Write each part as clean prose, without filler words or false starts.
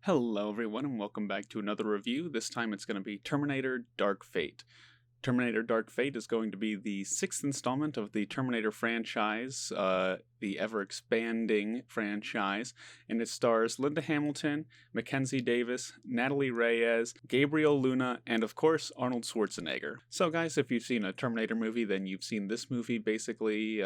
Hello, everyone, and welcome back to another review. This time it's going to be Terminator Dark Fate. Terminator Dark Fate is going to be the sixth installment of the Terminator franchise, the ever expanding franchise, and it stars Linda Hamilton, Mackenzie Davis, Natalie Reyes, Gabriel Luna, and of course Arnold Schwarzenegger. So, guys, if you've seen a Terminator movie, then you've seen this movie. Basically,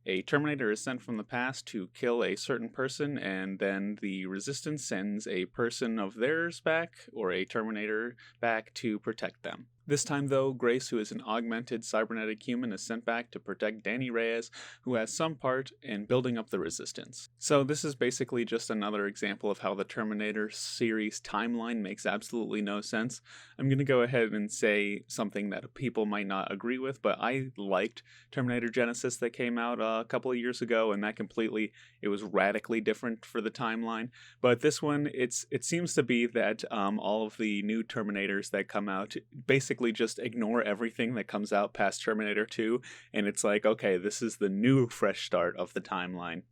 a Terminator is sent from the past to kill a certain person, and then the Resistance sends a person of theirs back, or a Terminator back, to protect them. This time, though, Grace, who is an augmented cybernetic human, is sent back to protect Danny Reyes, who has some part in building up the Resistance. So this is basically just another example of how the Terminator series timeline makes absolutely no sense. I'm going to go ahead and say something that people might not agree with, but I liked Terminator Genesis that came out a couple of years ago, and it was radically different for the timeline. But this one, it seems to be that all of the new Terminators that come out basically just ignore everything that comes out past Terminator 2, and it's like, okay, this is the new fresh start of the timeline.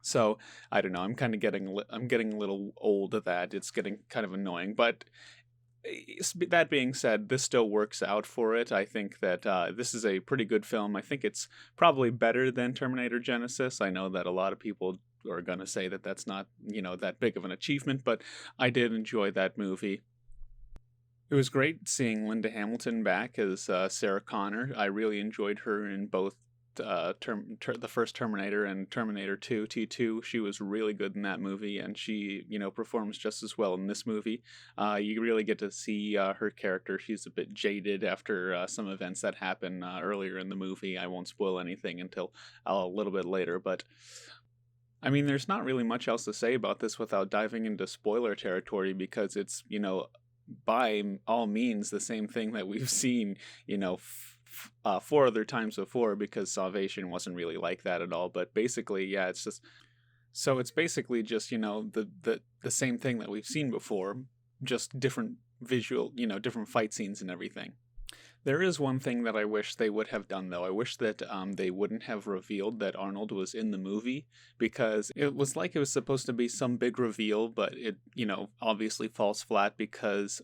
So I don't know. I'm getting a little old of that. It's getting kind of annoying, but that being said, this still works out for it. I think that this is a pretty good film. I think it's probably better than Terminator Genesis. I know that a lot of people are going to say that that's not, that big of an achievement, but I did enjoy that movie. It was great seeing Linda Hamilton back as Sarah Connor. I really enjoyed her in both the first Terminator and Terminator 2 T2. She was really good in that movie, and she performs just as well in this movie. You really get to see her character. She's a bit jaded after some events that happen earlier in the movie. I won't spoil anything until a little bit later, but I mean, there's not really much else to say about this without diving into spoiler territory, because it's by all means the same thing that we've seen four other times before, because Salvation wasn't really like that at all. But basically, yeah, it's basically just the same thing that we've seen before, just different different fight scenes and everything. There is one thing that I wish they would have done, though. I wish that they wouldn't have revealed that Arnold was in the movie, because it was like it was supposed to be some big reveal, but it, obviously falls flat because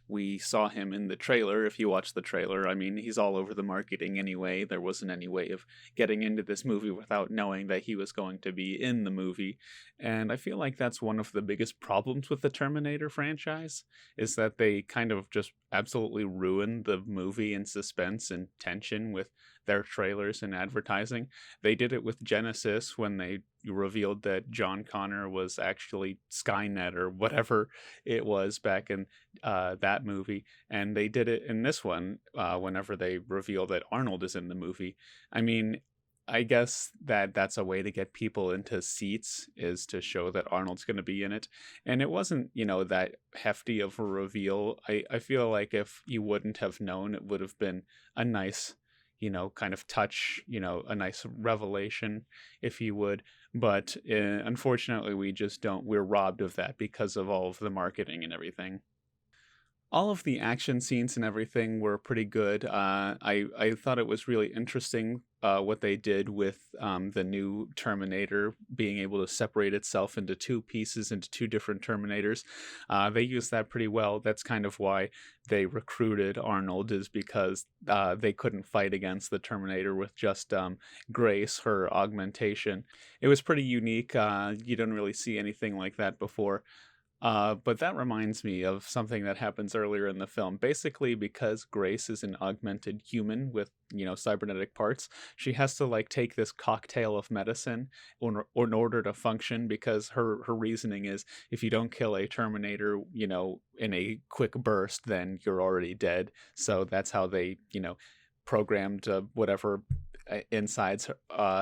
we saw him in the trailer. If you watch the trailer, I mean, he's all over the marketing anyway. There wasn't any way of getting into this movie without knowing that he was going to be in the movie. And I feel like that's one of the biggest problems with the Terminator franchise, is that they kind of just absolutely ruined the movie in suspense and tension with their trailers and advertising. They did it with Genesis when they revealed that John Connor was actually Skynet or whatever it was back in that movie, and they did it in this one whenever they reveal that Arnold is in the movie. I mean, I guess that's a way to get people into seats, is to show that Arnold's going to be in it. And it wasn't, that hefty of a reveal. I feel like if you wouldn't have known, it would have been a nice, kind of touch, a nice revelation, if you would. But unfortunately, we're robbed of that because of all of the marketing and everything. All of the action scenes and everything were pretty good. I thought it was really interesting what they did with the new Terminator being able to separate itself into two pieces, into two different Terminators. They used that pretty well. That's kind of why they recruited Arnold, is because they couldn't fight against the Terminator with just Grace, her augmentation. It was pretty unique. You don't really see anything like that before. But that reminds me of something that happens earlier in the film. Basically, because Grace is an augmented human with, cybernetic parts, she has to take this cocktail of medicine in order to function, because her reasoning is, if you don't kill a Terminator, in a quick burst, then you're already dead. So that's how they, programmed whatever insides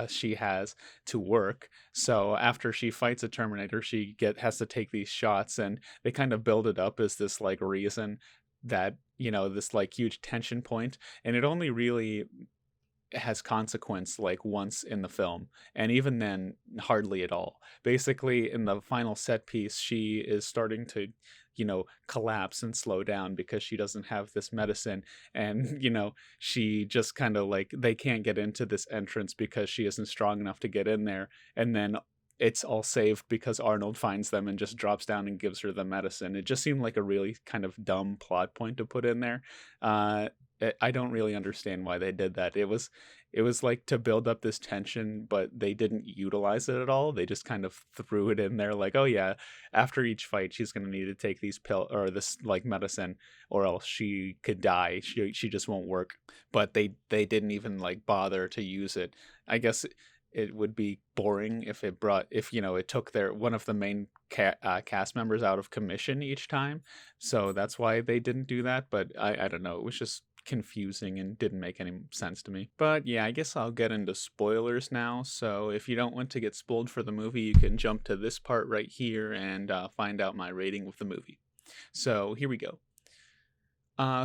she has to work. So after she fights a Terminator, she has to take these shots, and they kind of build it up as this reason that this huge tension point, and it only really has consequence once in the film, and even then hardly at all. Basically, in the final set piece, she is starting to collapse and slow down because she doesn't have this medicine, and she just kind of they can't get into this entrance because she isn't strong enough to get in there. And then it's all saved because Arnold finds them and just drops down and gives her the medicine. It just seemed like a really kind of dumb plot point to put in there. I don't really understand why they did that. It was like to build up this tension, but they didn't utilize it at all. They just kind of threw it in there like, oh yeah, after each fight she's going to need to take these pill or this like medicine or else she could die. She just won't work. But they didn't even like bother to use it. I guess it would be boring if it took their one of the main cast members out of commission each time. So that's why they didn't do that. But I don't know. It was just confusing and didn't make any sense to me. But yeah, I guess I'll get into spoilers now. So if you don't want to get spoiled for the movie, you can jump to this part right here and find out my rating of the movie. So here we go.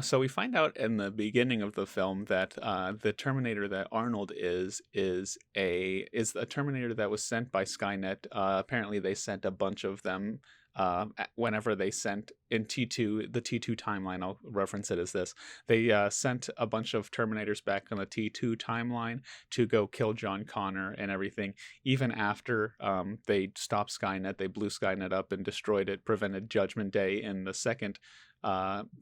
So we find out in the beginning of the film that the Terminator that Arnold is a Terminator that was sent by Skynet. Apparently, they sent a bunch of them whenever they sent in T2, the T2 timeline. I'll reference it as this. They sent a bunch of Terminators back on the T2 timeline to go kill John Connor and everything. Even after they stopped Skynet, they blew Skynet up and destroyed it, prevented Judgment Day in the second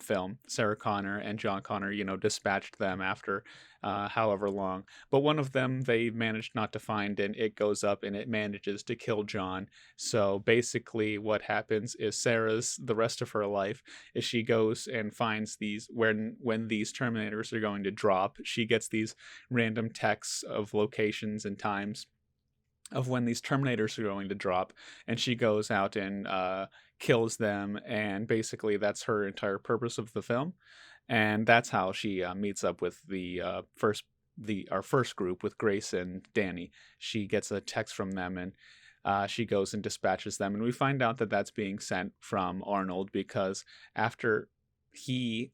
film. Sarah Connor and John Connor, dispatched them after however long. But one of them they managed not to find, and it goes up and it manages to kill John. So basically, what happens is the rest of her life is she goes and finds these when these Terminators are going to drop. She gets these random texts of locations and times of when these Terminators are going to drop, and she goes out and kills them, and basically that's her entire purpose of the film, and that's how she meets up with our first group with Grace and Danny. She gets a text from them, and she goes and dispatches them, and we find out that that's being sent from Arnold because after he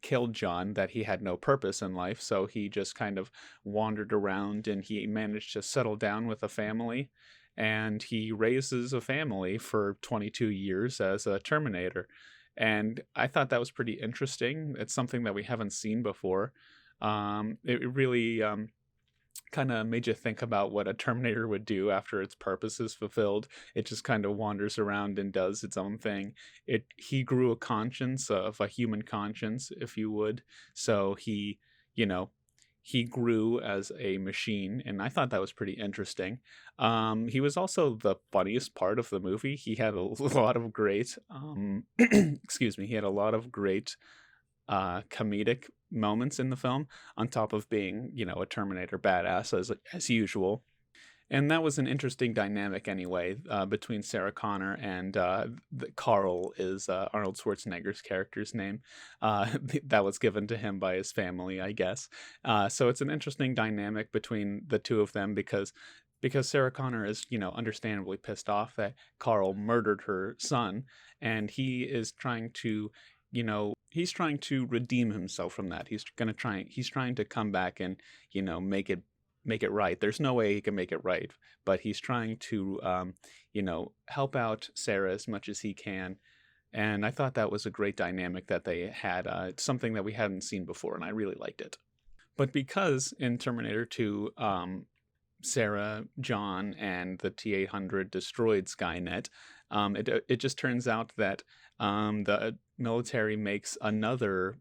killed John, that he had no purpose in life, so he just kind of wandered around and he managed to settle down with a family, and he raises a family for 22 years as a Terminator. And I thought that was pretty interesting. It's something that we haven't seen before. It really kind of made you think about what a Terminator would do after its purpose is fulfilled. It just kind of wanders around and does its own thing. He grew a conscience of a human conscience, if you would. So you know, he grew as a machine, and I thought that was pretty interesting. He was also the funniest part of the movie. He had a lot of great, excuse me, he had a lot of great comedic moments in the film, on top of being, a Terminator badass as usual. And that was an interesting dynamic anyway, between Sarah Connor and Carl is Arnold Schwarzenegger's character's name. That was given to him by his family, I guess. So it's an interesting dynamic between the two of them because Sarah Connor is, understandably pissed off that Carl murdered her son, and he is trying to, he's trying to redeem himself from that. He's trying to come back and, make it right. There's no way he can make it right, but he's trying to, help out Sarah as much as he can. And I thought that was a great dynamic that they had. It's something that we hadn't seen before, and I really liked it. But because in Terminator 2, Sarah, John, and the T-800 destroyed Skynet, it just turns out that the military makes another,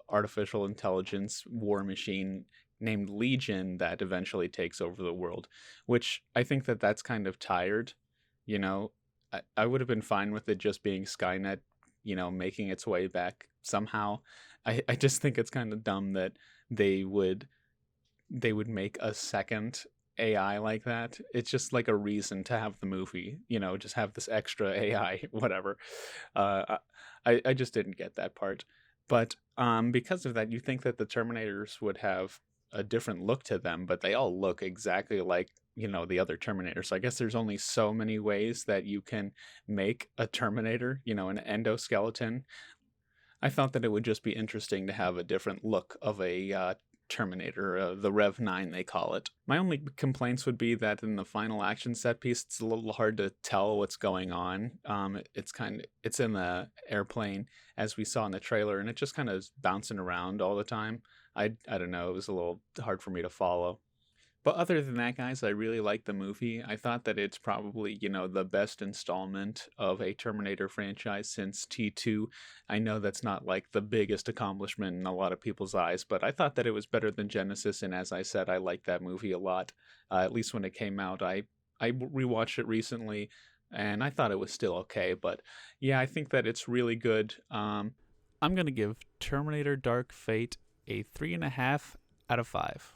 artificial intelligence war machine named Legion that eventually takes over the world, which I think that's kind of tired. I would have been fine with it just being Skynet, making its way back somehow. I just think it's kind of dumb that they would make a second AI like that. It's just like a reason to have the movie, just have this extra AI, whatever. I just didn't get that part. But because of that, you think that the Terminators would have a different look to them, but they all look exactly like, the other Terminators. So I guess there's only so many ways that you can make a Terminator, an endoskeleton. I thought that it would just be interesting to have a different look of a Terminator, the Rev 9 they call it. My only complaints would be that in the final action set piece, it's a little hard to tell what's going on. It's in the airplane, as we saw in the trailer, and it just kind of is bouncing around all the time. I don't know, it was a little hard for me to follow. But other than that, guys, I really like the movie. I thought that it's probably, the best installment of a Terminator franchise since T2. I know that's not like the biggest accomplishment in a lot of people's eyes, but I thought that it was better than Genesis, and as I said, I liked that movie a lot. At least when it came out. I rewatched it recently, and I thought it was still okay, but yeah, I think that it's really good. I'm gonna give Terminator Dark Fate a 3.5 out of 5.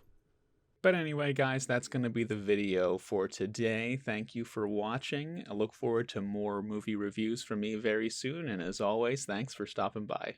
But anyway, guys, that's going to be the video for today. Thank you for watching. I look forward to more movie reviews from me very soon. And as always, thanks for stopping by.